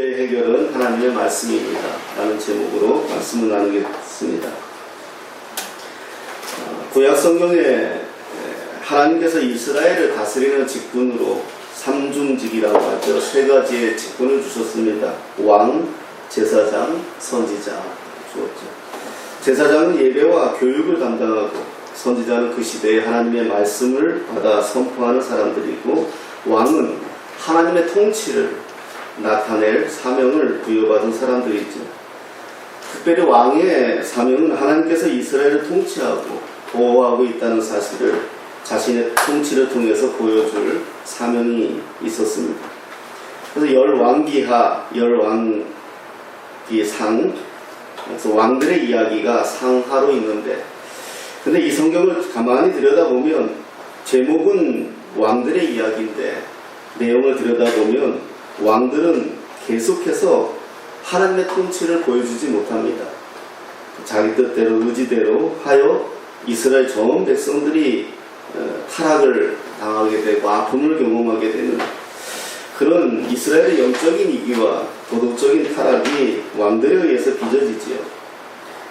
문제의 해결은 하나님의 말씀입니다. 라는 제목으로 말씀을 나누겠습니다. 구약 성경에 하나님께서 이스라엘을 다스리는 직분으로 삼중직이라고 하죠. 세 가지의 직분을 주셨습니다. 왕, 제사장, 선지자 주었죠. 제사장은 예배와 교육을 담당하고, 선지자는 그 시대에 하나님의 말씀을 받아 선포하는 사람들이고, 왕은 하나님의 통치를 나타낼 사명을 부여받은 사람들이죠. 특별히 왕의 사명은 하나님께서 이스라엘을 통치하고 보호하고 있다는 사실을 자신의 통치를 통해서 보여줄 사명이 있었습니다. 그래서 열왕기하, 열왕기상, 그래서 왕들의 이야기가 상하로 있는데, 근데 이 성경을 가만히 들여다보면 제목은 왕들의 이야기인데 내용을 들여다보면 왕들은 계속해서 하나님의 통치를 보여주지 못합니다. 자기 뜻대로 의지대로 하여 이스라엘 전 백성들이 타락을 당하게 되고 아픔을 경험하게 되는 그런 이스라엘의 영적인 위기와 도덕적인 타락이 왕들에 의해서 빚어지지요.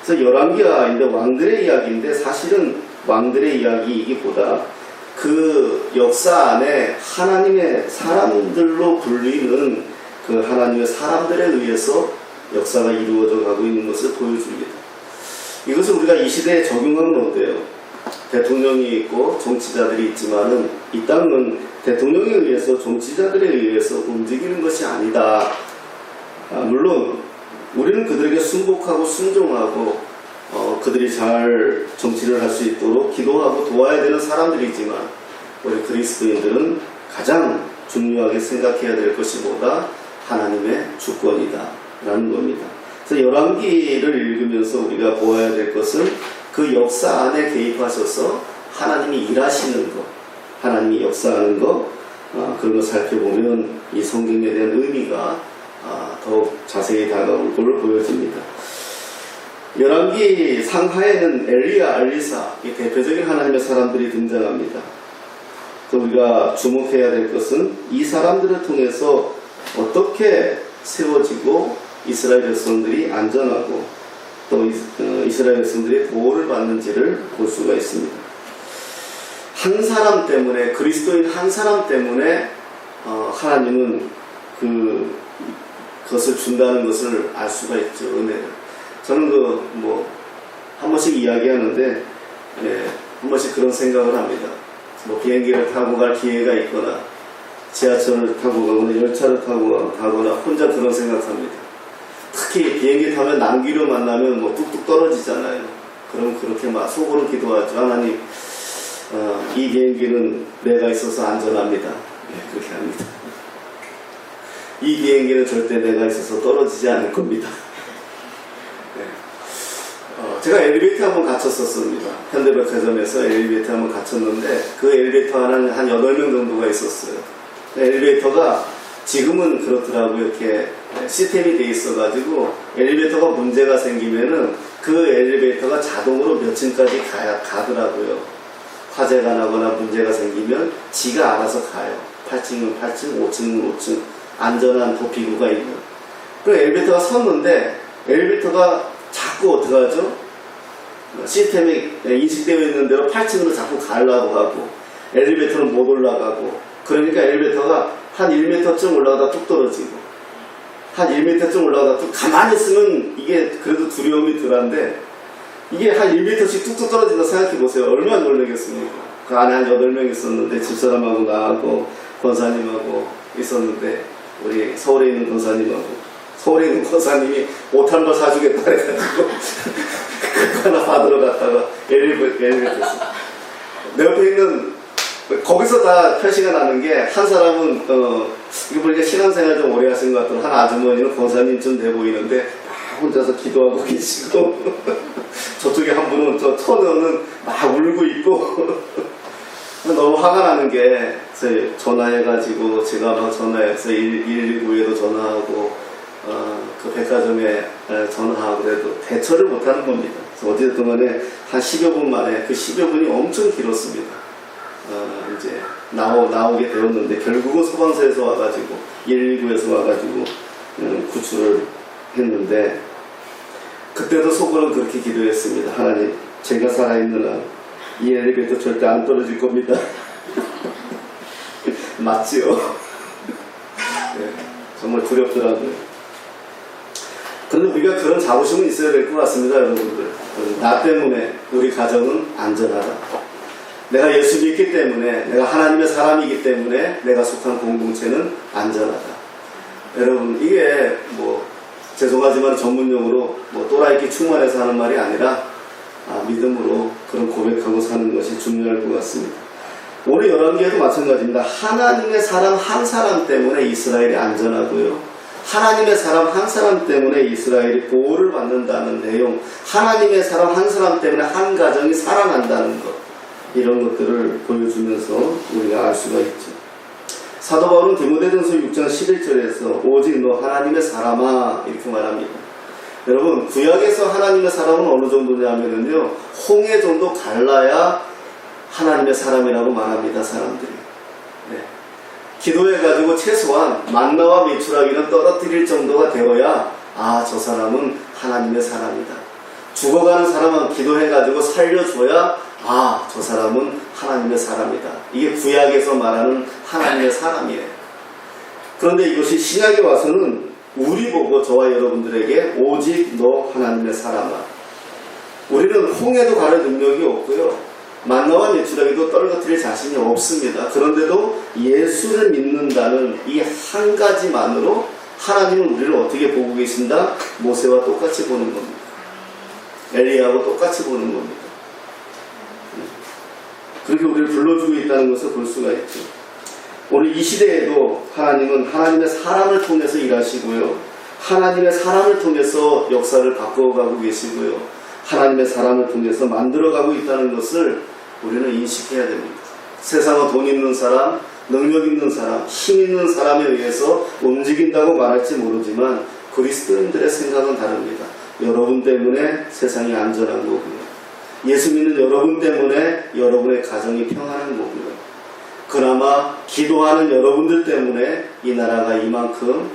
그래서 열왕기하인데 왕들의 이야기인데 사실은 왕들의 이야기이기보다 그 역사 안에 하나님의 사람들로 불리는 그 하나님의 사람들에 의해서 역사가 이루어져 가고 있는 것을 보여줍니다. 이것을 우리가 이 시대에 적용하면 어때요? 대통령이 있고 정치자들이 있지만은 이 땅은 대통령에 의해서 정치자들에 의해서 움직이는 것이 아니다. 물론 우리는 그들에게 순복하고 순종하고 그들이 잘 정치를 할 수 있도록 기도하고 도와야 되는 사람들이지만 우리 그리스도인들은 가장 중요하게 생각해야 될 것이 뭐다? 하나님의 주권이다 라는 겁니다. 그래서 열왕기를 읽으면서 우리가 보아야 될 것은 그 역사 안에 개입하셔서 하나님이 일하시는 것, 하나님이 역사하는 것, 그런 걸 살펴보면 이 성경에 대한 의미가 더욱 자세히 다가올 것을 보여집니다. 열왕기 상하에는 엘리야, 엘리사, 이 대표적인 하나님의 사람들이 등장합니다. 또 우리가 주목해야 될 것은 이 사람들을 통해서 어떻게 세워지고 이스라엘 백성들이 안전하고 또 이스라엘 백성들이 보호를 받는지를 볼 수가 있습니다. 한 사람 때문에, 그리스도인 한 사람 때문에 하나님은 그것을 준다는 것을 알 수가 있죠. 은혜를. 저는 한 번씩 이야기하는데 한 번씩 그런 생각을 합니다. 비행기를 타고 갈 기회가 있거나 지하철을 타고 가거나 열차를 타고 가거나 혼자 그런 생각합니다. 특히 비행기 타면 난기류 만나면 뚝뚝 떨어지잖아요. 그럼 그렇게 막 속으로 기도하죠. 하나님, 이 비행기는 내가 있어서 안전합니다. 그렇게 합니다. 이 비행기는 절대 내가 있어서 떨어지지 않을 겁니다. 제가 엘리베이터 한번 갇혔었습니다. 현대백화점에서 엘리베이터 한번 갇혔는데 그 엘리베이터 하나는 한 8명 정도가 있었어요. 엘리베이터가 지금은 그렇더라고요. 이렇게 시스템이 돼 있어가지고 엘리베이터가 문제가 생기면은 그 엘리베이터가 자동으로 몇 층까지 가더라고요. 화재가 나거나 문제가 생기면 지가 알아서 가요. 8층은 8층, 5층은 5층. 안전한 도피구가 있는. 그 엘리베이터가 섰는데 엘리베이터가 자꾸 어떡하죠? 시스템이 인식되어 있는 대로 8층으로 자꾸 가려고 하고 엘리베이터는 못 올라가고, 그러니까 엘리베이터가 한 1m쯤 올라가다 뚝 떨어지고 한 1m쯤 올라가다 뚝, 가만히 있으면 이게 그래도 두려움이 덜한데 이게 한 1m씩 뚝뚝 떨어진다 생각해보세요. 얼마나 놀라겠습니까? 그 안에 한 8명 있었는데 집사람하고 나하고 권사님하고 있었는데, 우리 서울에 있는 권사님하고, 서울에 있는 권사님이 옷 한 벌 사주겠다 그래가지고 그거 하나 받으러 갔다가 엘리베이터에서 내 옆에 있는, 거기서 다 표시가 나는 게, 한 사람은 이거 보니까 신앙생활 좀 오래 하신 것 같던 한 아주머니는 권사님쯤 돼 보이는데 혼자서 기도하고 계시고 저쪽에 한 분은 저 터널은 막 울고 있고 너무 화가 나는 게, 전화해가지고 제가 막 전화해서 119에도 전화하고 그 백화점에 전화하고 그래도 대처를 못하는 겁니다. 그래서 어쨌든 간에 한 10여 분 만에, 그 10여 분이 엄청 길었습니다. 이제 나오게 되었는데 결국은 소방서에서 와가지고 119에서 와가지고 구출을 했는데, 그때도 속으로는 그렇게 기도했습니다. 하나님, 제가 살아있는 한 이 엘리베이터 절대 안 떨어질 겁니다. 맞지요? 네, 정말 두렵더라고요. 그런데 우리가 그런 자부심은 있어야 될 것 같습니다, 여러분들. 나 때문에 우리 가정은 안전하다. 내가 예수 믿기 때문에, 내가 하나님의 사람이기 때문에 내가 속한 공동체는 안전하다. 여러분, 이게 죄송하지만 전문용어로 또라이끼 충만해서 하는 말이 아니라 믿음으로 그런 고백하고 사는 것이 중요할 것 같습니다. 오늘 열왕기에도 마찬가지입니다. 하나님의 사람 한 사람 때문에 이스라엘이 안전하고요. 하나님의 사람 한 사람 때문에 이스라엘이 보호를 받는다는 내용, 하나님의 사람 한 사람 때문에 한 가정이 살아난다는 것, 이런 것들을 보여주면서 우리가 알 수가 있죠. 사도 바울은 디모데전서 6장 11절에서 오직 너 하나님의 사람아 이렇게 말합니다. 여러분, 구약에서 하나님의 사람은 어느 정도냐면요, 홍해 정도 갈라야 하나님의 사람이라고 말합니다. 사람들이. 네. 기도해가지고 최소한 만나와 메추라기는 떨어뜨릴 정도가 되어야 저 사람은 하나님의 사람이다. 죽어가는 사람은 기도해가지고 살려줘야 저 사람은 하나님의 사람이다. 이게 구약에서 말하는 하나님의 사람이에요. 그런데 이것이 신약에 와서는 우리 보고 저와 여러분들에게 오직 너 하나님의 사람아. 우리는 홍해도 가를 능력이 없고요, 만나와 메추라기도 떨어뜨릴 자신이 없습니다. 그런데도 예수를 믿는다는 이 한 가지만으로 하나님은 우리를 어떻게 보고 계신다? 모세와 똑같이 보는 겁니다. 엘리야하고 똑같이 보는 겁니다. 그렇게 우리를 불러주고 있다는 것을 볼 수가 있죠. 오늘 이 시대에도 하나님은 하나님의 사람을 통해서 일하시고요, 하나님의 사람을 통해서 역사를 바꿔가고 계시고요, 하나님의 사람을 통해서 만들어가고 있다는 것을 우리는 인식해야 됩니다. 세상은 돈 있는 사람, 능력 있는 사람, 힘 있는 사람에 의해서 움직인다고 말할지 모르지만 그리스도인들의 생각은 다릅니다. 여러분 때문에 세상이 안전한 거고요, 예수 믿는 여러분 때문에 여러분의 가정이 평안한 거고요, 그나마 기도하는 여러분들 때문에 이 나라가 이만큼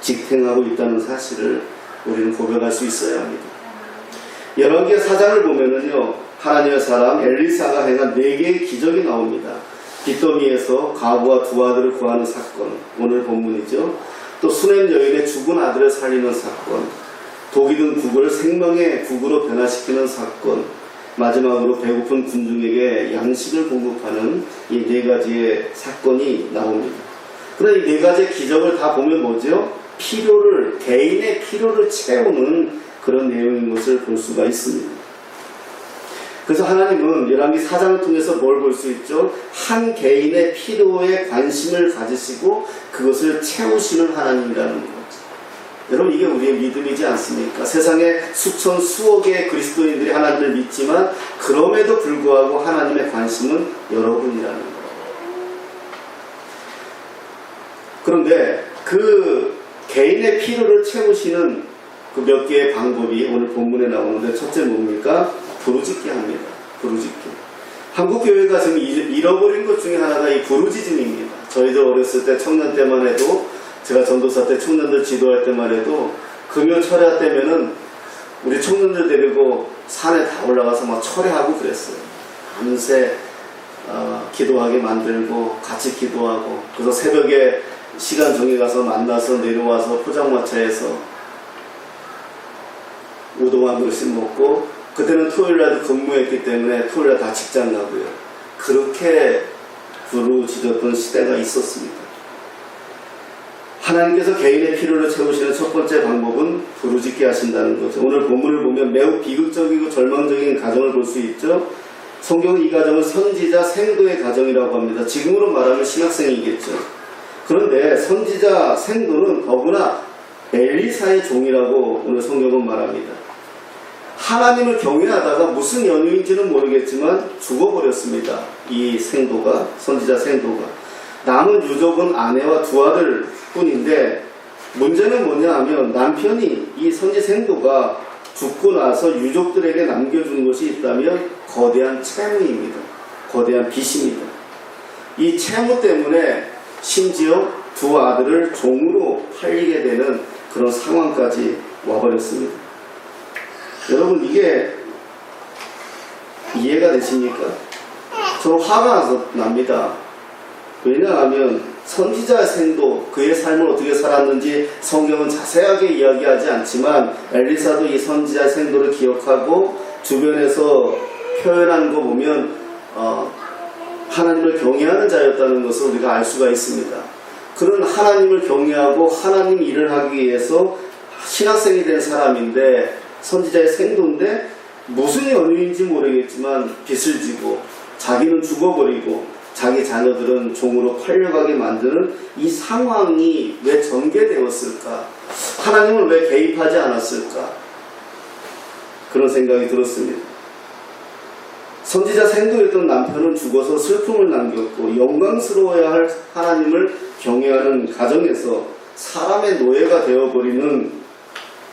지탱하고 있다는 사실을 우리는 고백할 수 있어야 합니다. 열왕기 4장을 보면은요, 하나님의 사람 엘리사가 행한 4개의 기적이 나옵니다. 빚더미에서 과부와 두 아들을 구하는 사건, 오늘 본문이죠. 또 수넴 여인의 죽은 아들을 살리는 사건, 독이 든 국을 생명의 국으로 변화시키는 사건, 마지막으로 배고픈 군중에게 양식을 공급하는 이 4가지의 사건이 나옵니다. 그런데 이 4가지의 기적을 다 보면 뭐죠? 개인의 필요를 채우는 그런 내용인 것을 볼 수가 있습니다. 그래서 하나님은 열왕기 4장을 통해서 뭘 볼 수 있죠? 한 개인의 필요에 관심을 가지시고 그것을 채우시는 하나님이라는 것. 여러분, 이게 우리의 믿음이지 않습니까? 세상에 수천 수억의 그리스도인들이 하나님을 믿지만 그럼에도 불구하고 하나님의 관심은 여러분이라는 거예요. 그런데 그 개인의 필요를 채우시는 그 몇 개의 방법이 오늘 본문에 나오는데, 첫째 뭡니까? 부르짖기 합니다. 부르짖기. 한국 교회가 지금 잃어버린 것 중에 하나가 이 부르짖음입니다. 저희들 어렸을 때, 청년 때만 해도, 제가 전도사 때 청년들 지도할 때만 해도 금요 철야 때면은 우리 청년들 데리고 산에 다 올라가서 막 철야하고 그랬어요. 밤새 기도하게 만들고 같이 기도하고, 그래서 새벽에 시간 정해가서 만나서 내려와서 포장마차에서 우동 한 그릇씩 먹고, 그때는 토요일날도 근무했기 때문에 토요일날 다 직장 가고요. 그렇게 부르짖었던 시대가 있었습니다. 하나님께서 개인의 필요를 채우시는 첫 번째 방법은 부르짖게 하신다는 거죠. 오늘 본문을 보면 매우 비극적이고 절망적인 가정을 볼 수 있죠. 성경은 이 가정을 선지자 생도의 가정이라고 합니다. 지금으로 말하면 신학생이겠죠. 그런데 선지자 생도는 더구나 엘리사의 종이라고 오늘 성경은 말합니다. 하나님을 경외하다가 무슨 연유인지는 모르겠지만 죽어버렸습니다. 이 생도가, 선지자 생도가. 남은 유족은 아내와 두 아들 뿐인데, 문제는 뭐냐 하면 남편이, 이 선지 생도가 죽고 나서 유족들에게 남겨준 것이 있다면 거대한 채무입니다. 거대한 빚입니다. 이 채무 때문에 심지어 두 아들을 종으로 팔리게 되는 그런 상황까지 와버렸습니다. 여러분, 이게 이해가 되십니까? 저는 화가 납니다. 왜냐하면 선지자의 생도, 그의 삶을 어떻게 살았는지 성경은 자세하게 이야기하지 않지만 엘리사도 이 선지자의 생도를 기억하고 주변에서 표현하는 거 보면 하나님을 경외하는 자였다는 것을 우리가 알 수가 있습니다. 그런 하나님을 경외하고 하나님 일을 하기 위해서 신학생이 된 사람인데, 선지자의 생도인데 무슨 연유인지 모르겠지만 빚을 지고 자기는 죽어버리고 자기 자녀들은 종으로 팔려가게 만드는 이 상황이 왜 전개되었을까? 하나님은 왜 개입하지 않았을까? 그런 생각이 들었습니다. 선지자 생도였던 남편은 죽어서 슬픔을 남겼고 영광스러워야 할 하나님을 경외하는 가정에서 사람의 노예가 되어버리는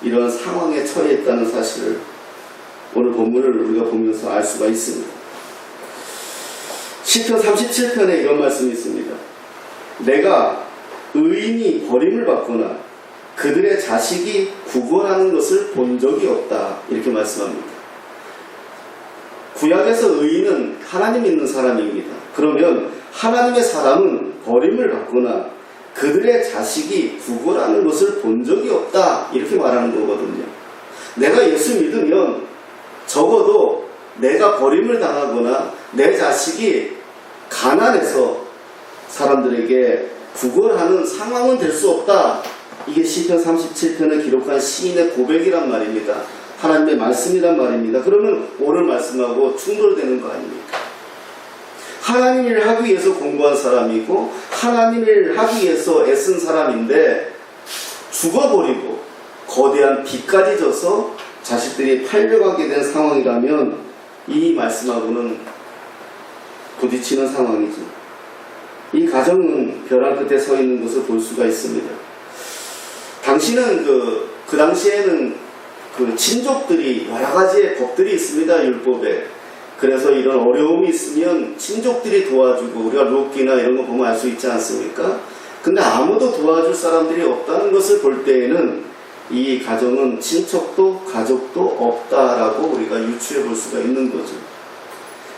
이런 상황에 처해있다는 사실을 오늘 본문을 우리가 보면서 알 수가 있습니다. 시편 37편에 이런 말씀이 있습니다. 내가 의인이 버림을 받거나 그들의 자식이 구걸하는 것을 본 적이 없다, 이렇게 말씀합니다. 구약에서 의인은 하나님 믿는 사람입니다. 그러면 하나님의 사람은 버림을 받거나 그들의 자식이 구걸하는 것을 본 적이 없다, 이렇게 말하는 거거든요. 내가 예수 믿으면 적어도 내가 버림을 당하거나 내 자식이 가난해서 사람들에게 구걸하는 상황은 될 수 없다. 이게 시편 37편에 기록한 시인의 고백이란 말입니다. 하나님의 말씀이란 말입니다. 그러면 오늘 말씀하고 충돌되는 거 아닙니까? 하나님 일을 하기 위해서 공부한 사람이고 하나님 일을 하기 위해서 애쓴 사람인데 죽어버리고 거대한 빚까지 져서 자식들이 팔려가게 된 상황이라면 이 말씀하고는 부딪히는 상황이죠. 이 가정은 벼랑 끝에 서 있는 것을 볼 수가 있습니다. 당시는 그 당시에는 그 친족들이 여러 가지의 법들이 있습니다. 율법에. 그래서 이런 어려움이 있으면 친족들이 도와주고, 우리가 룻기나 이런 거 보면 알 수 있지 않습니까? 근데 아무도 도와줄 사람들이 없다는 것을 볼 때에는 이 가정은 친척도 가족도 없다라고 우리가 유추해 볼 수가 있는 거죠.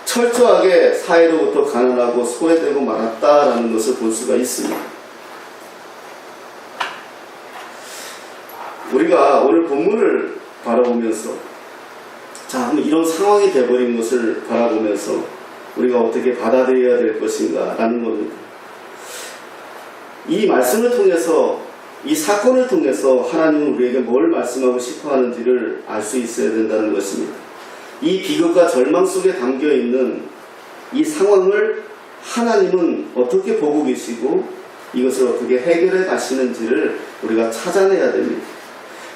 철저하게 사회로부터 가난하고 소외되고 말았다라는 것을 볼 수가 있습니다. 우리가 오늘 본문을 바라보면서, 자, 이런 상황이 되어버린 것을 바라보면서 우리가 어떻게 받아들여야 될 것인가 라는 겁니다. 이 말씀을 통해서, 이 사건을 통해서 하나님은 우리에게 뭘 말씀하고 싶어 하는지를 알 수 있어야 된다는 것입니다. 이 비극과 절망 속에 담겨있는 이 상황을 하나님은 어떻게 보고 계시고 이것을 어떻게 해결해 가시는지를 우리가 찾아내야 됩니다.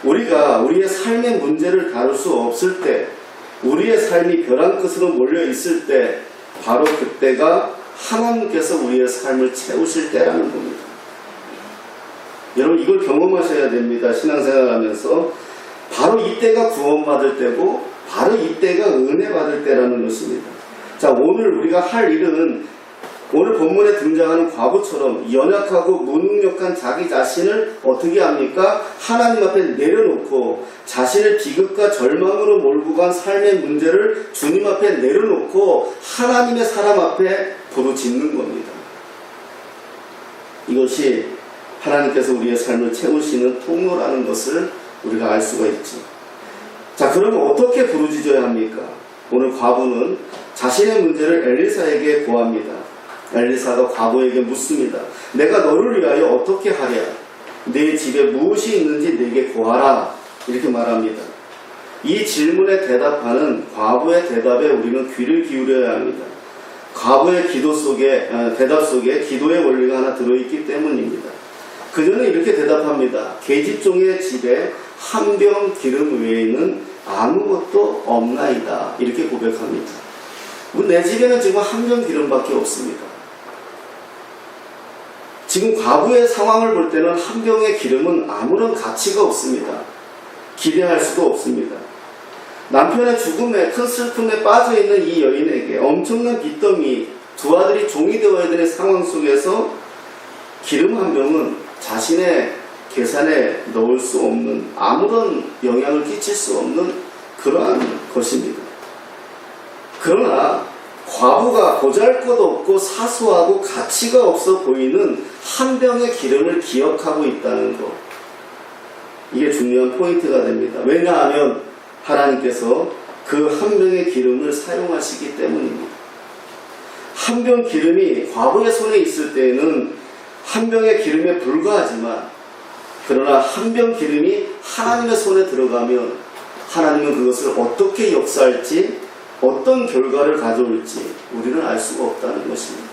우리가 우리의 삶의 문제를 다룰 수 없을 때, 우리의 삶이 벼랑 끝으로 몰려 있을 때, 바로 그때가 하나님께서 우리의 삶을 채우실 때라는 겁니다. 여러분, 이걸 경험하셔야 됩니다. 신앙생활 하면서 바로 이때가 구원받을 때고 바로 이때가 은혜 받을 때라는 것입니다. 자, 오늘 우리가 할 일은 오늘 본문에 등장하는 과부처럼 연약하고 무능력한 자기 자신을 어떻게 합니까? 하나님 앞에 내려놓고 자신을 비극과 절망으로 몰고 간 삶의 문제를 주님 앞에 내려놓고 하나님의 사람 앞에 부르짖는 겁니다. 이것이 하나님께서 우리의 삶을 채우시는 통로라는 것을 우리가 알 수가 있죠. 자, 그러면 어떻게 부르짖어야 합니까? 오늘 과부는 자신의 문제를 엘리사에게 고합니다. 엘리사가 과부에게 묻습니다. 내가 너를 위하여 어떻게 하랴? 네 집에 무엇이 있는지 내게 고하라. 이렇게 말합니다. 이 질문에 대답하는 과부의 대답에 우리는 귀를 기울여야 합니다. 과부의 대답 속에 기도의 원리가 하나 들어있기 때문입니다. 그녀는 이렇게 대답합니다. 계집종의 집에 한 병 기름 외에는 아무것도 없나이다. 이렇게 고백합니다. 내 집에는 지금 한 병 기름밖에 없습니다. 지금 과부의 상황을 볼 때는 한 병의 기름은 아무런 가치가 없습니다. 기대할 수도 없습니다. 남편의 죽음에 큰 슬픔에 빠져있는 이 여인에게 엄청난 빚더미, 두 아들이 종이 되어야 되는 상황 속에서 기름 한 병은 자신의 계산에 넣을 수 없는, 아무런 영향을 끼칠 수 없는 그러한 것입니다. 그러나 과부가 보잘것없고 사소하고 가치가 없어 보이는 한 병의 기름을 기억하고 있다는 것, 이게 중요한 포인트가 됩니다. 왜냐하면 하나님께서 그 한 병의 기름을 사용하시기 때문입니다. 한 병 기름이 과부의 손에 있을 때에는 한 병의 기름에 불과하지만, 그러나 한 병 기름이 하나님의 손에 들어가면 하나님은 그것을 어떻게 역사할지, 어떤 결과를 가져올지 우리는 알 수가 없다는 것입니다.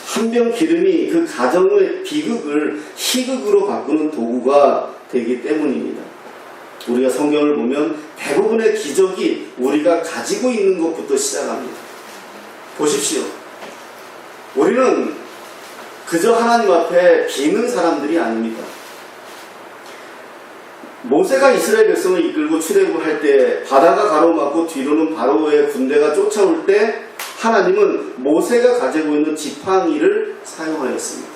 한 병 기름이 그 가정의 비극을 희극으로 바꾸는 도구가 되기 때문입니다. 우리가 성경을 보면 대부분의 기적이 우리가 가지고 있는 것부터 시작합니다. 보십시오. 우리는 그저 하나님 앞에 비는 사람들이 아닙니다. 모세가 이스라엘 백성을 이끌고 출애굽할 때 바다가 가로막고 뒤로는 바로의 군대가 쫓아올 때 하나님은 모세가 가지고 있는 지팡이를 사용하였습니다.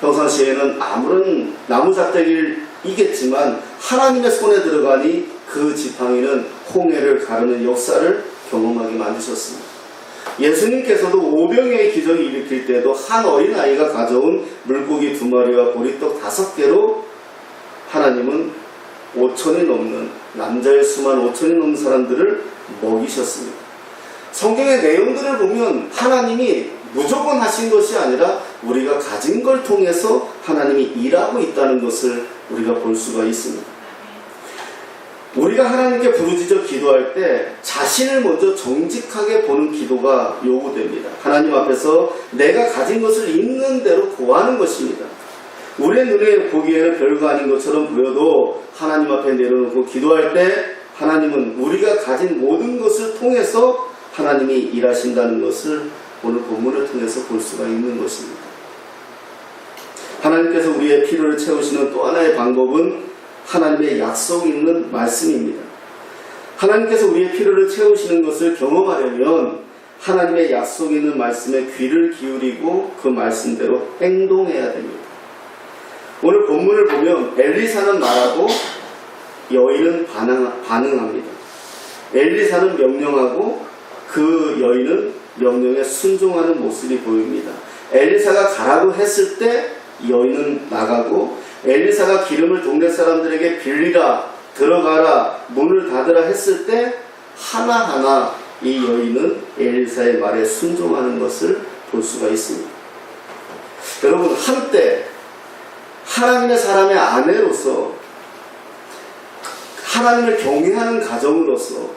평상시에는 아무런 나무작대기이겠지만 하나님의 손에 들어가니 그 지팡이는 홍해를 가르는 역사를 경험하게 만드셨습니다. 예수님께서도 오병이의 기적을 일으킬 때도 한 어린아이가 가져온 물고기 2마리와 보리떡 5개로 하나님은 5천이 넘는, 남자의 수만 5천이 넘는 사람들을 먹이셨습니다. 성경의 내용들을 보면 하나님이 무조건 하신 것이 아니라 우리가 가진 걸 통해서 하나님이 일하고 있다는 것을 우리가 볼 수가 있습니다. 우리가 하나님께 부르짖어 기도할 때 자신을 먼저 정직하게 보는 기도가 요구됩니다. 하나님 앞에서 내가 가진 것을 있는 대로 구하는 것입니다. 우리의 눈에 보기에는 별거 아닌 것처럼 보여도 하나님 앞에 내려놓고 기도할 때 하나님은 우리가 가진 모든 것을 통해서 하나님이 일하신다는 것을 오늘 본문을 통해서 볼 수가 있는 것입니다. 하나님께서 우리의 필요를 채우시는 또 하나의 방법은 하나님의 약속이 있는 말씀입니다. 하나님께서 우리의 필요를 채우시는 것을 경험하려면 하나님의 약속이 있는 말씀에 귀를 기울이고 그 말씀대로 행동해야 됩니다. 오늘 본문을 보면 엘리사는 말하고 여인은 반응합니다. 엘리사는 명령하고 그 여인은 명령에 순종하는 모습이 보입니다. 엘리사가 가라고 했을 때 여인은 나가고, 엘리사가 기름을 동네 사람들에게 빌리라, 들어가라, 문을 닫으라 했을 때 하나하나 이 여인은 엘리사의 말에 순종하는 것을 볼 수가 있습니다. 여러분, 한때 하나님의 사람의 아내로서 하나님을 경외하는 가정으로서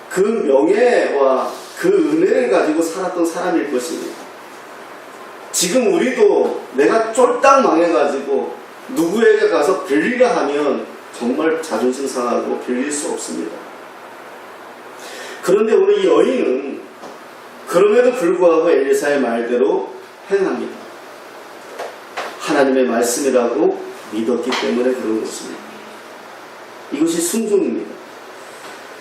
그 명예와 그 은혜를 가지고 살았던 사람일 것입니다. 지금 우리도 내가 쫄딱 망해가지고 누구에게 가서 빌리라 하면 정말 자존심 상하고 빌릴 수 없습니다. 그런데 오늘 이 여인은 그럼에도 불구하고 엘리사의 말대로 행합니다. 하나님의 말씀이라고 믿었기 때문에 그런 것입니다. 이것이 순종입니다.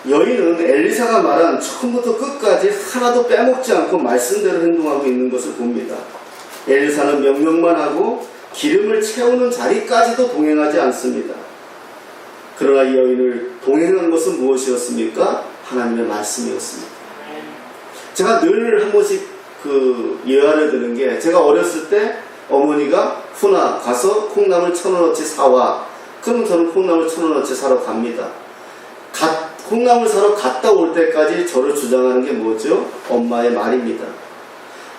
여인은 엘리사가 말한 처음부터 끝까지 하나도 빼먹지 않고 말씀대로 행동하고 있는 것을 봅니다. 엘리사는 명령만 하고 기름을 채우는 자리까지도 동행하지 않습니다. 그러나 이 여인을 동행한 것은 무엇이었습니까? 하나님의 말씀이었습니다. 제가 늘 한 번씩 예화를 드는 게, 제가 어렸을 때 어머니가 훈아 가서 콩나물 1,000원어치 사와. 그럼 저는 콩나물 1,000원어치 사러 갑니다. 콩나물 사러 갔다 올 때까지 저를 주장하는 게 뭐죠? 엄마의 말입니다.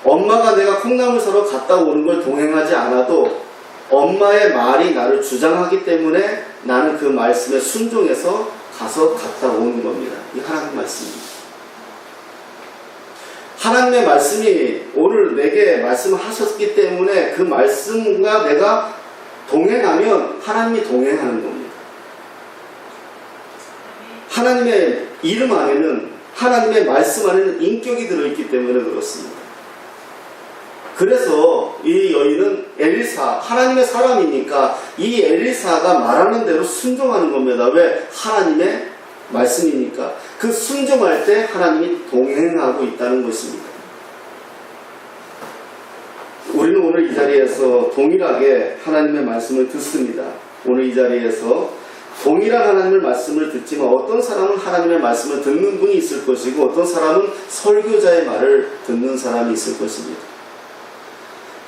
엄마가 내가 콩나물 사러 갔다 오는 걸 동행하지 않아도 엄마의 말이 나를 주장하기 때문에 나는 그 말씀에 순종해서 가서 갔다 오는 겁니다. 이 하나님의 말씀입니다. 하나님의 말씀이 오늘 내게 말씀하셨기 때문에 그 말씀과 내가 동행하면 하나님이 동행하는 겁니다. 하나님의 이름 안에는, 하나님의 말씀 안에는 인격이 들어있기 때문에 그렇습니다. 그래서 이 여인은 엘리사, 하나님의 사람이니까 이 엘리사가 말하는 대로 순종하는 겁니다. 왜? 하나님의 말씀이니까. 그 순종할 때 하나님이 동행하고 있다는 것입니다. 우리는 오늘 이 자리에서 동일하게 하나님의 말씀을 듣습니다. 오늘 이 자리에서 동일한 하나님의 말씀을 듣지만 어떤 사람은 하나님의 말씀을 듣는 분이 있을 것이고 어떤 사람은 설교자의 말을 듣는 사람이 있을 것입니다.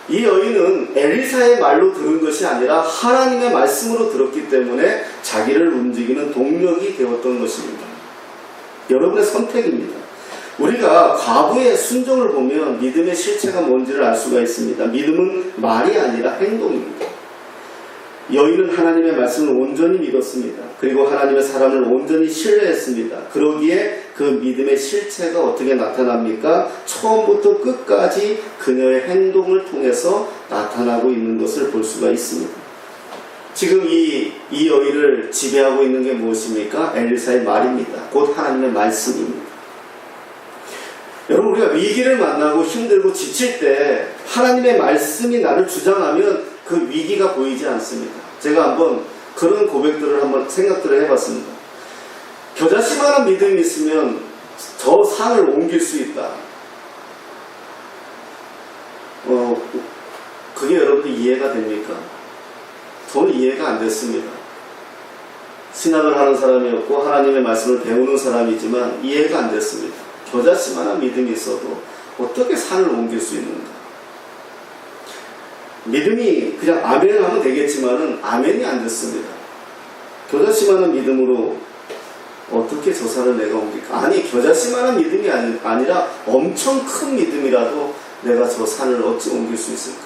이 여인은 엘리사의 말로 들은 것이 아니라 하나님의 말씀으로 들었기 때문에 자기를 움직이는 동력이 되었던 것입니다. 여러분의 선택입니다. 우리가 과거의 순종을 보면 믿음의 실체가 뭔지를 알 수가 있습니다. 믿음은 말이 아니라 행동입니다. 여인은 하나님의 말씀을 온전히 믿었습니다. 그리고 하나님의 사람을 온전히 신뢰했습니다. 그러기에 그 믿음의 실체가 어떻게 나타납니까? 처음부터 끝까지 그녀의 행동을 통해서 나타나고 있는 것을 볼 수가 있습니다. 지금 이 여인을 지배하고 있는 게 무엇입니까? 엘리사의 말입니다. 곧 하나님의 말씀입니다. 여러분, 우리가 위기를 만나고 힘들고 지칠 때 하나님의 말씀이 나를 주장하면 그 위기가 보이지 않습니다. 제가 한번 그런 고백들을 한번 생각들을 해봤습니다. 겨자씨만한 믿음이 있으면 저 산을 옮길 수 있다. 그게 여러분들 이해가 됩니까? 저는 이해가 안 됐습니다. 신학을 하는 사람이었고 하나님의 말씀을 배우는 사람이지만 이해가 안 됐습니다. 겨자씨만한 믿음이 있어도 어떻게 산을 옮길 수 있는가? 믿음이 그냥 아멘 하면 되겠지만은 아멘이 안 됐습니다. 겨자씨만한 믿음으로 어떻게 저 산을 내가 옮길까? 아니, 겨자씨만한 믿음이 아니라 엄청 큰 믿음이라도 내가 저 산을 어찌 옮길 수 있을까?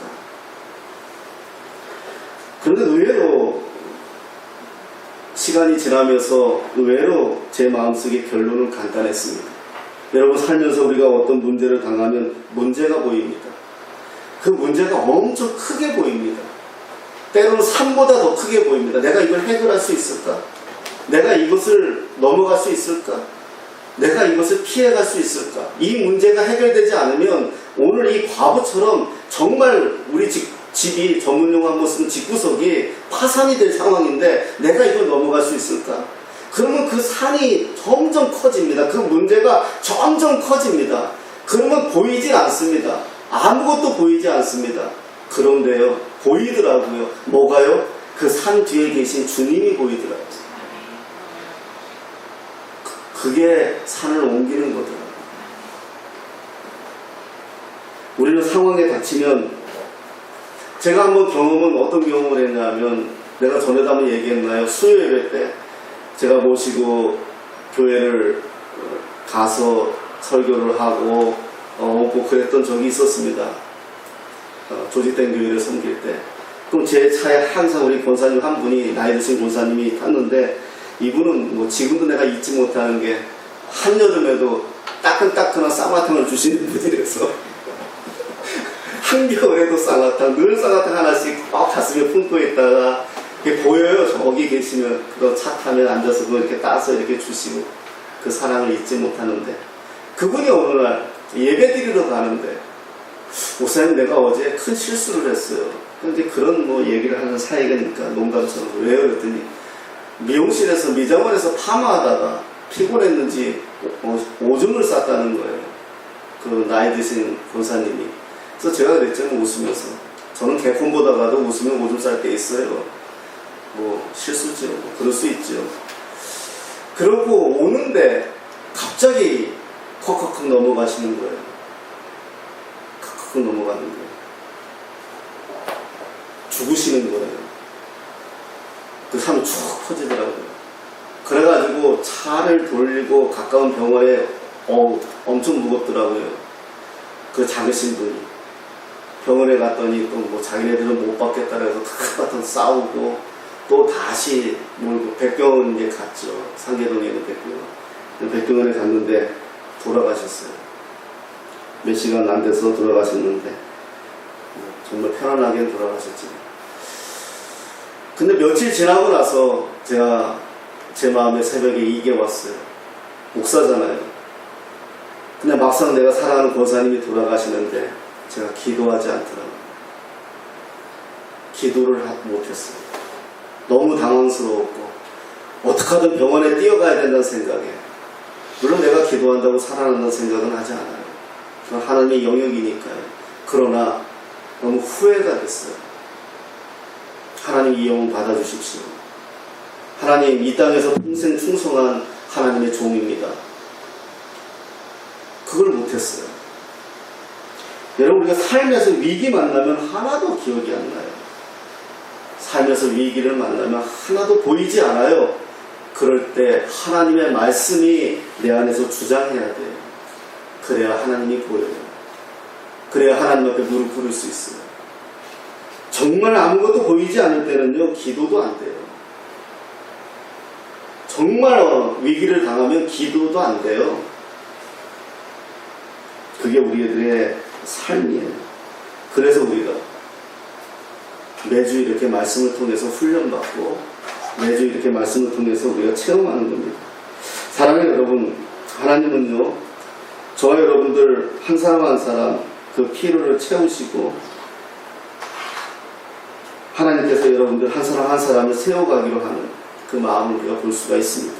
그런데 의외로 시간이 지나면서 의외로 제 마음속에 결론은 간단했습니다. 여러분, 살면서 우리가 어떤 문제를 당하면 문제가 보입니다. 그 문제가 엄청 크게 보입니다. 때로는 산보다 더 크게 보입니다. 내가 이걸 해결할 수 있을까? 내가 이것을 넘어갈 수 있을까? 내가 이것을 피해갈 수 있을까? 이 문제가 해결되지 않으면 오늘 이 과부처럼 정말 우리 집이 전문용어 한번 쓰는 집구석이 파산이 될 상황인데 내가 이걸 넘어갈 수 있을까? 그러면 그 산이 점점 커집니다. 그 문제가 점점 커집니다. 그러면 보이지 않습니다. 아무것도 보이지 않습니다. 그런데요, 보이더라고요. 뭐가요? 그 산 뒤에 계신 주님이 보이더라고요. 그게 산을 옮기는 거더라고요. 우리는 상황에 닥치면, 제가 한번 어떤 경험을 했냐면, 내가 전에도 한번 얘기했나요? 수요 예배 때 제가 모시고 교회를 가서 설교를 하고 뭐 그랬던 적이 있었습니다. 조직된 교회를 섬길 때. 그럼 제 차에 항상 우리 권사님 한 분이, 나이 드신 권사님이 탔는데, 이분은 뭐 지금도 내가 잊지 못하는 게 한여름에도 따끈따끈한 쌍화탕을 주시는 분이라서 한겨울에도 쌍화탕, 늘 쌍화탕 하나씩 꽉 가슴에 품고 있다가 이게 보여요. 저기 계시면 그거 차 타면 앉아서 그거 이렇게 따서 이렇게 주시고, 그 사랑을 잊지 못하는데, 그분이 어느 날 예배 드리러 가는데, 목사님, 내가 어제 큰 실수를 했어요. 근데 그런 뭐 얘기를 하는 사이니까 농담처럼, 왜요? 그랬더니 미용실에서 미장원에서 파마하다가 피곤했는지 오줌을 쌌다는 거예요. 그 나이 드신 권사님이. 그래서 제가 그랬죠, 웃으면서. 저는 개콘 보다가도 웃으면 오줌 쌀 때 있어요. 뭐 실수죠. 뭐 그럴 수 있죠. 그러고 오는데 갑자기 컥컥 넘어가시는 거예요. 컥컥 넘어가는 거예요. 죽으시는 거예요. 그 산이 쭉 퍼지더라고요. 그래가지고 차를 돌리고 가까운 병원에 엄청 무겁더라고요. 그 작으신 분이. 병원에 갔더니 또 뭐 자기네들은 못 받겠다고 해서 탁 싸우고 또 다시 몰고 백병원 이제 갔죠. 상계동에 있는 백병원. 백병원에 갔는데 돌아가셨어요. 몇 시간 안 돼서 돌아가셨는데 정말 편안하게 돌아가셨지. 근데 며칠 지나고 나서 제가 제 마음에 새벽에 이게 왔어요. 목사잖아요. 근데 막상 내가 사랑하는 권사님이 돌아가시는데 제가 기도하지 않더라고요. 기도를 못했어요. 너무 당황스러웠고 어떻게 하든 병원에 뛰어가야 된다는 생각에, 물론 내가 기도한다고 살아난다는 생각은 하지 않아요. 그건 하나님의 영역이니까요. 그러나 너무 후회가 됐어요. 하나님 이 영혼 받아주십시오. 하나님 이 땅에서 평생 충성한 하나님의 종입니다. 그걸 못했어요. 여러분, 우리가 삶에서 위기 만나면 하나도 기억이 안 나요. 삶에서 위기를 만나면 하나도 보이지 않아요. 그럴 때 하나님의 말씀이 내 안에서 주장해야 돼요. 그래야 하나님이 보여요. 그래야 하나님 앞에 무릎 꿇을 수 있어요. 정말 아무것도 보이지 않을 때는요, 기도도 안 돼요. 정말 위기를 당하면 기도도 안 돼요. 그게 우리들의 삶이에요. 그래서 우리가 매주 이렇게 말씀을 통해서 훈련받고 매주 이렇게 말씀을 통해서 우리가 체험하는 겁니다. 사랑하는 여러분, 하나님은요, 저와 여러분들 한 사람 한 사람 그 필요를 채우시고 하나님께서 여러분들 한 사람 한 사람을 세워가기로 하는 그 마음을 우리가 볼 수가 있습니다.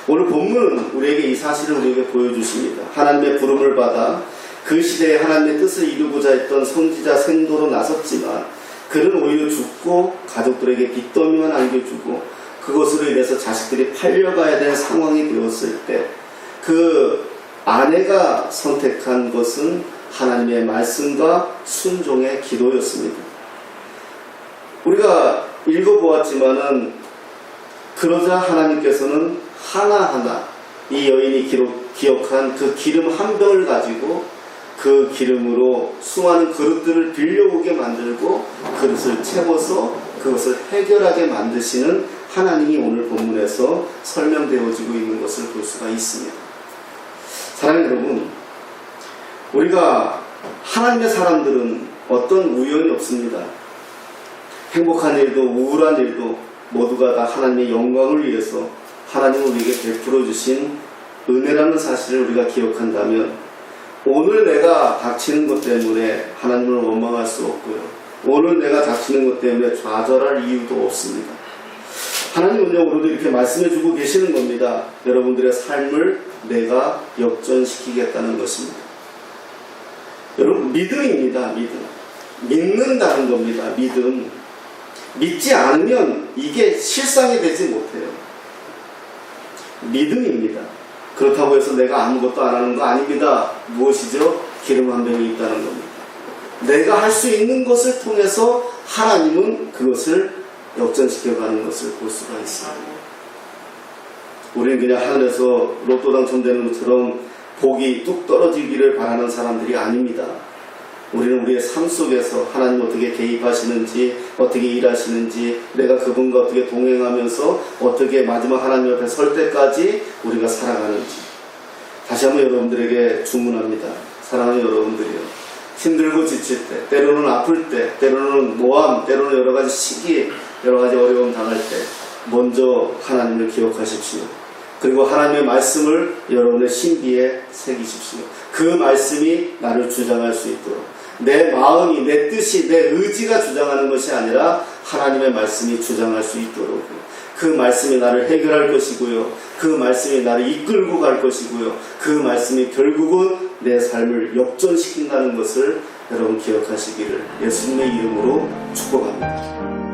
오늘 본문은 우리에게 이 사실을 우리에게 보여주십니다. 하나님의 부름을 받아 그 시대에 하나님의 뜻을 이루고자 했던 선지자 생도로 나섰지만 그는 오히려 죽고 가족들에게 빚더미만 안겨주고 그것으로 인해서 자식들이 팔려가야 될 상황이 되었을 때 그 아내가 선택한 것은 하나님의 말씀과 순종의 기도였습니다. 우리가 읽어보았지만은 그러자 하나님께서는 하나하나 이 여인이 기억한 그 기름 한 병을 가지고 그 기름으로 수많은 그릇들을 빌려오게 만들고 그릇을 채워서 그것을 해결하게 만드시는 하나님이 오늘 본문에서 설명되어지고 있는 것을 볼 수가 있습니다. 사랑하는 여러분, 우리가 하나님의 사람들은 어떤 우연이 없습니다. 행복한 일도 우울한 일도 모두가 다 하나님의 영광을 위해서 하나님은 우리에게 베풀어 주신 은혜라는 사실을 우리가 기억한다면 오늘 내가 닥치는 것 때문에 하나님을 원망할 수 없고요. 오늘 내가 닥치는 것 때문에 좌절할 이유도 없습니다. 하나님은요, 오늘도 이렇게 말씀해 주고 계시는 겁니다. 여러분들의 삶을 내가 역전시키겠다는 것입니다. 여러분, 믿음입니다. 믿음. 믿는다는 겁니다. 믿음. 믿지 않으면 이게 실상이 되지 못해요. 믿음입니다. 그렇다고 해서 내가 아무것도 안 하는 거 아닙니다. 무엇이죠? 기름 한 병이 있다는 겁니다. 내가 할 수 있는 것을 통해서 하나님은 그것을 역전시켜가는 것을 볼 수가 있습니다. 우리는 그냥 하늘에서 로또 당첨되는 것처럼 복이 뚝 떨어지기를 바라는 사람들이 아닙니다. 우리는 우리의 삶 속에서 하나님 어떻게 개입하시는지, 어떻게 일하시는지, 내가 그분과 어떻게 동행하면서 어떻게 마지막 하나님 옆에 설 때까지 우리가 살아가는지 다시 한번 여러분들에게 주문합니다. 사랑하는 여러분들이요, 힘들고 지칠 때, 때로는 아플 때, 때로는 모함, 때로는 여러 가지 시기, 여러 가지 어려움 당할 때 먼저 하나님을 기억하십시오. 그리고 하나님의 말씀을 여러분의 신비에 새기십시오. 그 말씀이 나를 주장할 수 있도록, 내 마음이, 내 뜻이, 내 의지가 주장하는 것이 아니라 하나님의 말씀이 주장할 수 있도록, 그 말씀이 나를 해결할 것이고요, 그 말씀이 나를 이끌고 갈 것이고요, 그 말씀이 결국은 내 삶을 역전시킨다는 것을 여러분 기억하시기를 예수님의 이름으로 축복합니다.